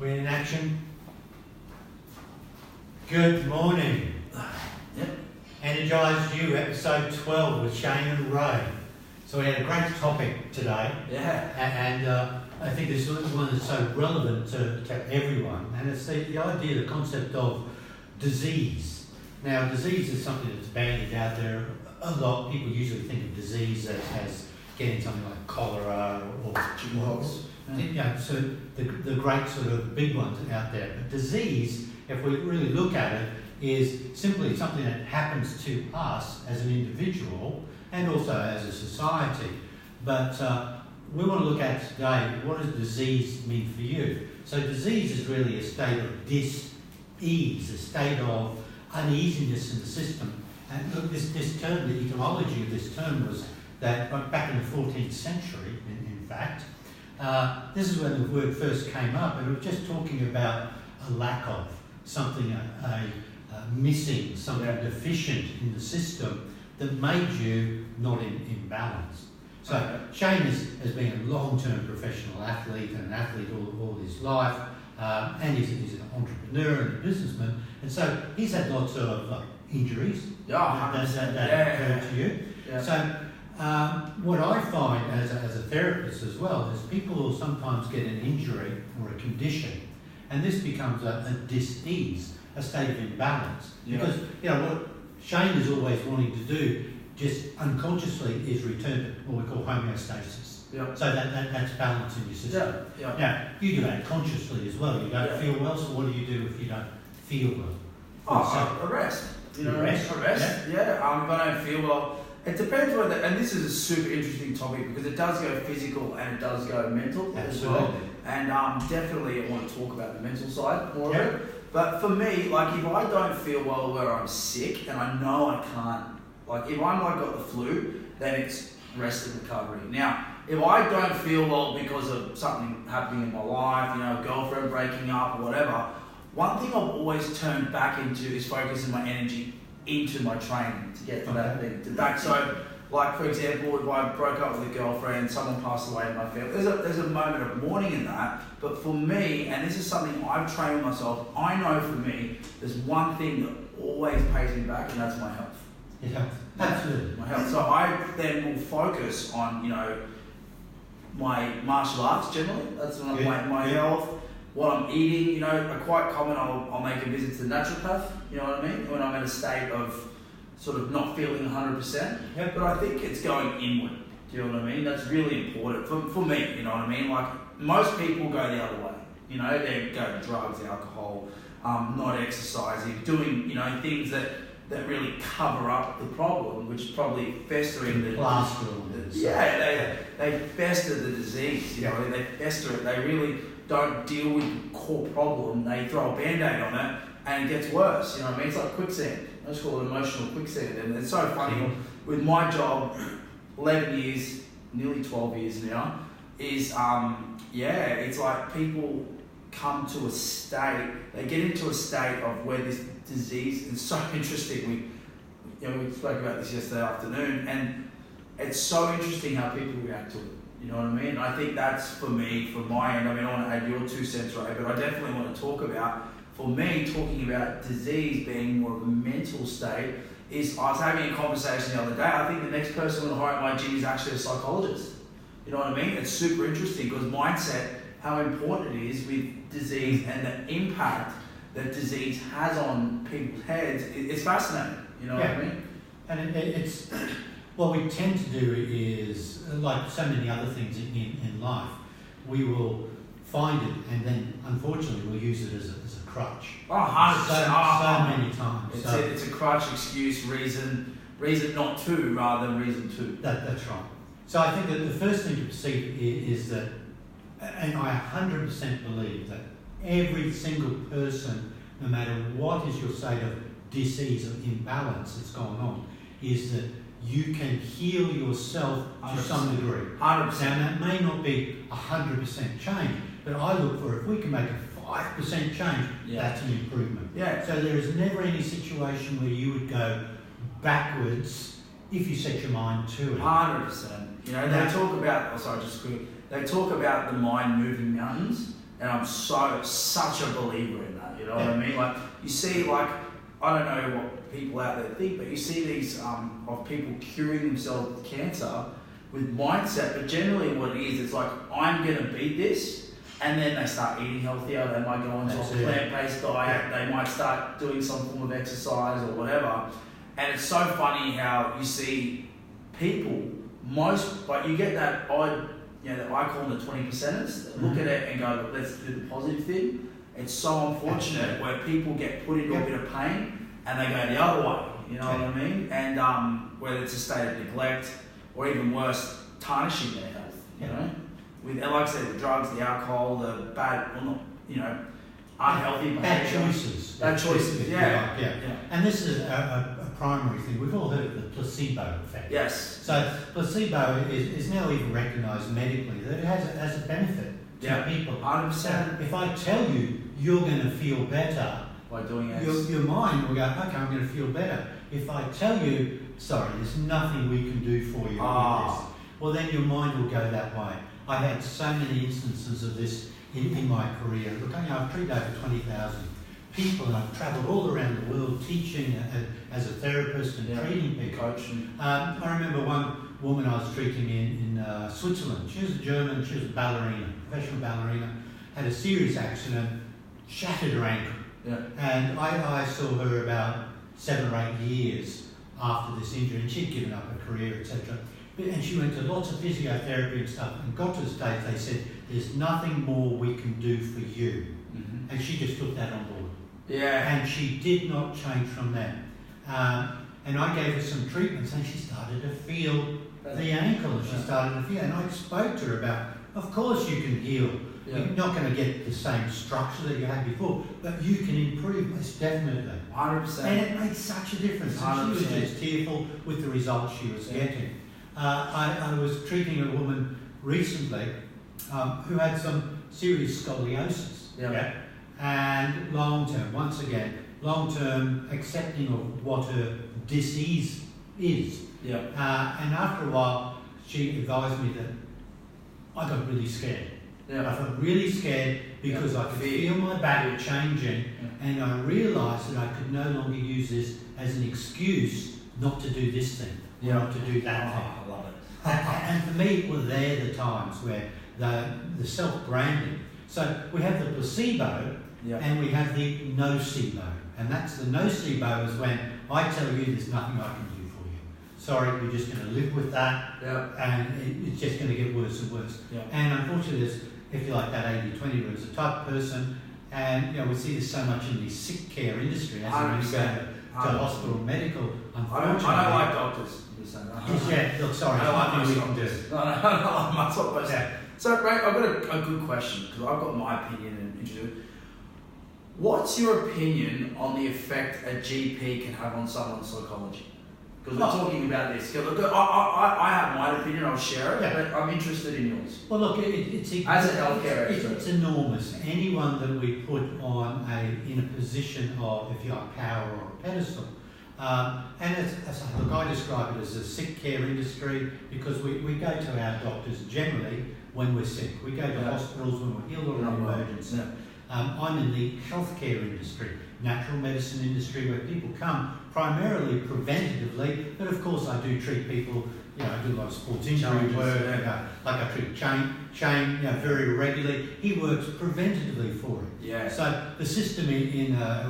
We're in action. Good morning. Yep. Energized You, episode 12 with Shane and Ray. So we had a great topic today. Yeah. And I think this is one that's so relevant to everyone. And it's the idea, the concept of disease. Now, disease is something that's bandied out there a lot. People usually think of disease as getting something like cholera or chickenpox. Yeah, so the great sort of big ones out there. But disease, if we really look at it, is simply something that happens to us as an individual and also as a society. But we want to look at today, what does disease mean for you? So disease is really a state of dis-ease, a state of uneasiness in the system. And look, this term, the etymology of this term was that back in the 14th century, in fact, this is when the word first came up, and we were just talking about a lack of something, a missing, something deficient in the system that made you not in balance. So Shane has been a long-term professional athlete and an athlete all his life, and he's an entrepreneur and a businessman, and so he's had lots of injuries that occurred to you. Yeah. So what I find as a therapist as well is people will sometimes get an injury or a condition, and this becomes a dis-ease, a state of imbalance. Yeah. Because what Shane is always wanting to do, just unconsciously, is return to what we call homeostasis. Yeah. So that's balance in your system. Yeah. Now, you do that consciously as well. You don't feel well, so what do you do if you don't feel well? A rest. Rest. If I don't feel well, it depends whether, and this is a super interesting topic because it does go physical and it does go mental as well. And definitely I want to talk about the mental side more of it. But for me, like if I don't feel well where I'm sick and I know I can't, like if I'm like got the flu, then it's rest and recovery. Now, if I don't feel well because of something happening in my life, girlfriend breaking up or whatever, one thing I've always turned back into is focusing my energy into my training to get to that thing. So, like for example, if I broke up with a girlfriend, someone passed away in my family, there's a moment of mourning in that. But for me, and this is something I've trained myself, I know for me, there's one thing that always pays me back, and that's my health. Yeah, absolutely. My health. So I then will focus on, my martial arts generally. That's when my health. What I'm eating, quite common, I'll make a visit to the naturopath, you know what I mean? When I'm in a state of sort of not feeling 100%. Yep. But I think it's going inward, do you know what I mean? That's really important for me, you know what I mean? Like, most people go the other way, they go to drugs, alcohol, not exercising, doing, things that really cover up the problem, which is probably festering the plaster. They fester the disease, they fester it, they really don't deal with the core problem, they throw a band-aid on it and it gets worse, you know what I mean? It's like quicksand. I just call it emotional quicksand. And it's so funny, with my job, 11 years, nearly 12 years now, is, it's like people come to a state, they get into a state of where this disease, it's so interesting, we spoke about this yesterday afternoon, and it's so interesting how people react to it. You know what I mean? I think that's for me, from my end. I mean, I want to add your 2 cents, right? But I definitely want to talk about, for me, talking about disease being more of a mental state is, I was having a conversation the other day. I think the next person to hire at my gym is actually a psychologist. You know what I mean? It's super interesting because mindset, how important it is with disease and the impact that disease has on people's heads, it's fascinating. You know what I mean? And it's what we tend to do is, like so many other things in life, we will find it and then unfortunately we'll use it as a crutch. 100%. So many times. It's a crutch, excuse, reason not to rather than reason to. That's right. So I think that the first thing to perceive is that, and I 100% believe that every single person, no matter what is your state of disease or imbalance that's going on, is that you can heal yourself 100%. To some degree. 100%. Now that may not be 100% change, but I look for if we can make a 5% change, that's an improvement. Yeah. So there is never any situation where you would go backwards if you set your mind to it. 100%. They talk about, they talk about the mind moving mountains, and I'm such a believer in that. You know what I mean? Like you see, like I don't know what people out there think, but you see these of people curing themselves with cancer with mindset. But generally, what it is, it's like I'm gonna beat this. And then they start eating healthier, they might go on to a plant-based diet, they might start doing some form of exercise or whatever. And it's so funny how you see people, but you get that odd, that I call them the 20%ers, that look at it and go, let's do the positive thing. It's so unfortunate where people get put into a bit of pain and they go the other way, you know what I mean? And whether it's a state of neglect or even worse, tarnishing their health, you know? With, like I said, the drugs, the alcohol, the bad, unhealthy behaviour. Bad choices. Yeah. And this is a primary thing. We've all heard of the placebo effect. Yes. So placebo is now even recognised medically that it has a benefit to people. 100%. So if I tell you you're going to feel better by doing it, your mind will go, okay, I'm going to feel better. If I tell you, sorry, there's nothing we can do for you with this, well then your mind will go that way. I've had so many instances of this in my career. Look, I've treated over 20,000 people and I've travelled all around the world teaching as a therapist and treating people. Coaching. I remember one woman I was treating in Switzerland. She was a German, she was a ballerina, professional ballerina, had a serious accident, shattered her ankle. Yeah. And I saw her about 7 or 8 years after this injury, and she'd given up her career, etc. And she went to lots of physiotherapy and stuff, and got to the stage they said, there's nothing more we can do for you. Mm-hmm. And she just took that on board. Yeah. And she did not change from that. And I gave her some treatments, and she started to feel the ankle, and she started to feel, and I spoke to her about, of course you can heal. Yeah. You're not going to get the same structure that you had before, but you can improve, most definitely. 100%. And it made such a difference. And she was just tearful with the results she was getting. I was treating a woman recently who had some serious scoliosis. Yeah. And long-term, once again, long-term accepting of what her dis-ease is. Yeah. And after a while, she advised me that I got really scared. Yeah. I felt really scared because I could feel my back changing, and I realised that I could no longer use this as an excuse not to do this thing, or not to do that thing. I love it. And for me, well, they're the times where the self-branding. So we have the placebo, and we have the nocebo. And that's the nocebo is when I tell you there's nothing I can do for you. Sorry, you're just going to live with that, and it's just going to get worse and worse. And unfortunately, there's, if you like, that 80-20 rule is a type of person, and we see this so much in the sick care industry, as when you go to hospital, medical, unfortunately. I don't like doctors. Look, sorry, I don't like nothing we doctors. can do. No, I'm not supposed to. So, Ray, I've got a good question, because I've got my opinion and interest. What's your opinion on the effect a GP can have on someone's psychology? Because we're talking about this. Look, I have my opinion, I'll share it, but I'm interested in yours. Well, look, it's as a healthcare expert, it's enormous. Anyone that we put on in a position of, if you like, power or a pedestal. And look, I describe it as a sick care industry because we go to our doctors generally when we're sick. We go to hospitals when we're ill or in emergency. I'm in the healthcare industry, natural medicine industry, where people come primarily preventatively, but of course I do treat people, I do a lot of sports injury work, like I treat Shane very regularly. He works preventatively for it. Yeah. So the system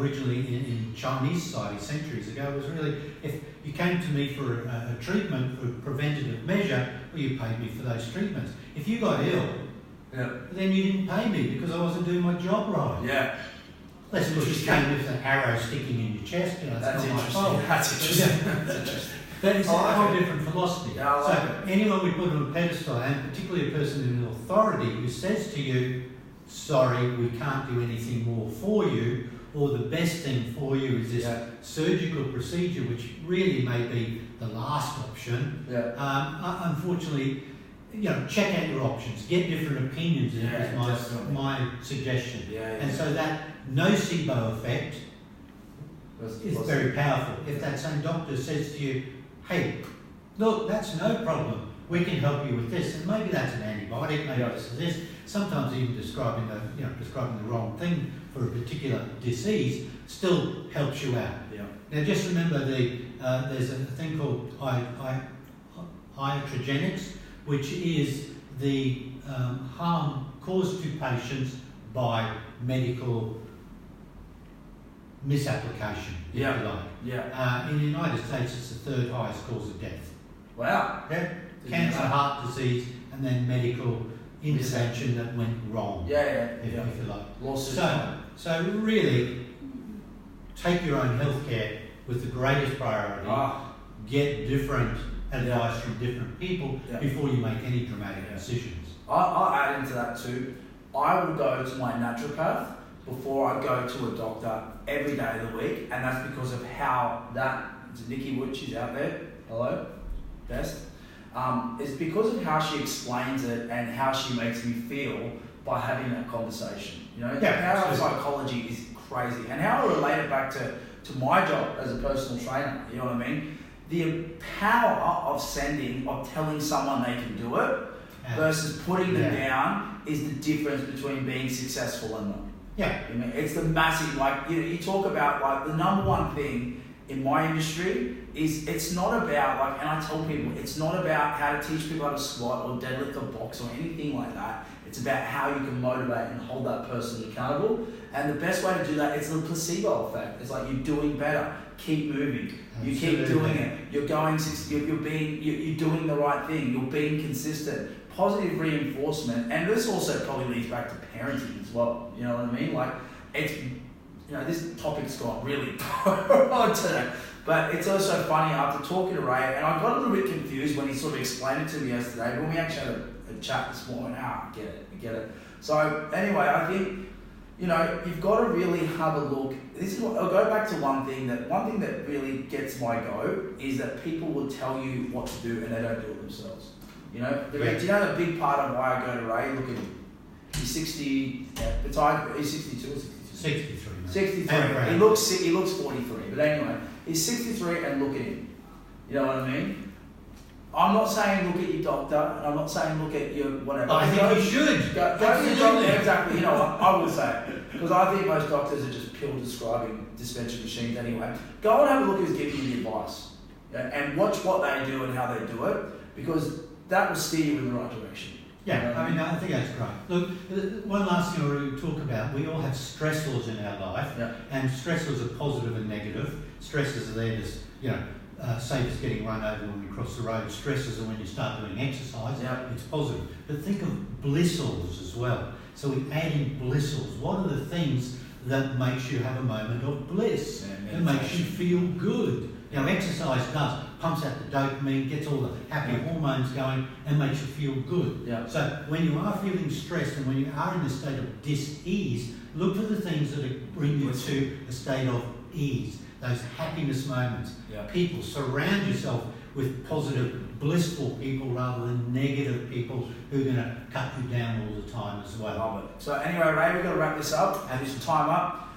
originally in Chinese society centuries ago was really, if you came to me for a treatment for preventative measure, well, you paid me for those treatments. If you got ill, then you didn't pay me because I wasn't doing my job right. Yeah. Let's put you came with an arrow sticking in your chest. That's not my fault. That's interesting. But it's a whole different philosophy. So anyone we put on a pedestal, and particularly a person in authority who says to you, sorry, we can't do anything more for you, or the best thing for you is this surgical procedure, which really may be the last option. Unfortunately, check out your options, get different opinions is my suggestion. And so that nocebo effect is very powerful. If that same doctor says to you, hey, look, that's no problem. we can help you with this, and maybe that's an antibiotic, maybe this is this. Sometimes even prescribing the wrong thing for a particular disease still helps you out. Yeah. Now just remember there's a thing called iatrogenics, which is the harm caused to patients by medical misapplication, if you like. Yeah. In the United States, it's the third highest cause of death. Wow. Okay? Cancer, heart disease, and then medical intervention that went wrong. If you like. Lawsuit. So really, take your own healthcare with the greatest priority. Get different advice from different people before you make any dramatic decisions. I'll add into that too. I will go to my naturopath before I go to a doctor every day of the week, and that's because of how it's Nikki Wood, she's out there. Hello, best. It's because of how she explains it and how she makes me feel by having that conversation. You know, the power of psychology is crazy, and how I relate it back to my job as a personal trainer. You know what I mean? The power of telling someone they can do it versus putting them down is the difference between being successful and not. Yeah. I mean, it's the massive, you talk about, the number one thing in my industry is it's not about, and I tell people, it's not about how to teach people how to squat or deadlift or box or anything like that. It's about how you can motivate and hold that person accountable. And the best way to do that is the placebo effect. It's like you're doing better. Keep moving. You keep doing it. You're you're doing the right thing. You're being consistent. Positive reinforcement, and this also probably leads back to parenting as well. You know what I mean? This topic's gone really broad today, but it's also funny after talking to Ray, and I got a little bit confused when he sort of explained it to me yesterday. When we actually had a chat this morning, I get it. So anyway, I think you've got to really have a look. This is what I'll go back to one thing that really gets my go is that people will tell you what to do and they don't do it themselves. Do you know the big part of why I go to Ray? Look at him. He's 60. He's 62 or 63. 63. 63. He looks 43. But anyway, he's 63, and look at him. You know what I mean? I'm not saying look at your doctor, and I'm not saying look at your whatever. I think you should. Go to your doctor. Exactly. You know what? I will say it because I think most doctors are just pill describing dispensing machines anyway. Go and have a look who's giving you the advice, and watch what they do and how they do it, because that will steer you in the right direction. Yeah, I mean, I think that's great. Look, one last thing I want to talk about, we all have stressors in our life, and stressors are positive and negative. Stressors are there to, save us getting run over when we cross the road. Stressors are when you start doing exercise, it's positive. But think of blissful as well. So we add in blissful. What are the things that makes you have a moment of bliss? That makes you feel good. Exercise pumps out the dopamine, gets all the happy hormones going, and makes you feel good. So when you are feeling stressed and when you are in a state of dis-ease, look for the things that bring you to a state of ease, those happiness moments. People, surround yourself with positive, blissful people rather than negative people who are going to cut you down all the time as well. Love it. So anyway, Ray, we've got to wrap this up and this time up.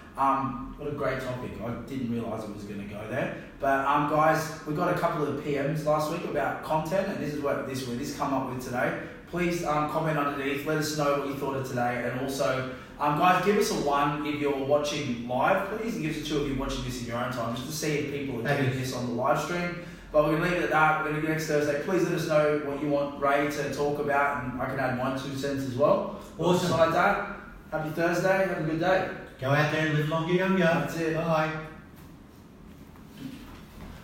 What a great topic. I didn't realise it was going to go there. But guys, we got a couple of PMs last week about content, and this is what this come up with today. Please comment underneath. Let us know what you thought of today, and also, guys, give us a 1 if you're watching live, please, and give us a 2 if you're watching this in your own time, just to see if people are doing this on the live stream. But we're going to leave it at that. We're going to go next Thursday. Please let us know what you want Ray to talk about, and I can add my 2 cents as well. Awesome. Besides that, happy Thursday. Have a good day. Go out there and live longer, younger. That's it. Bye.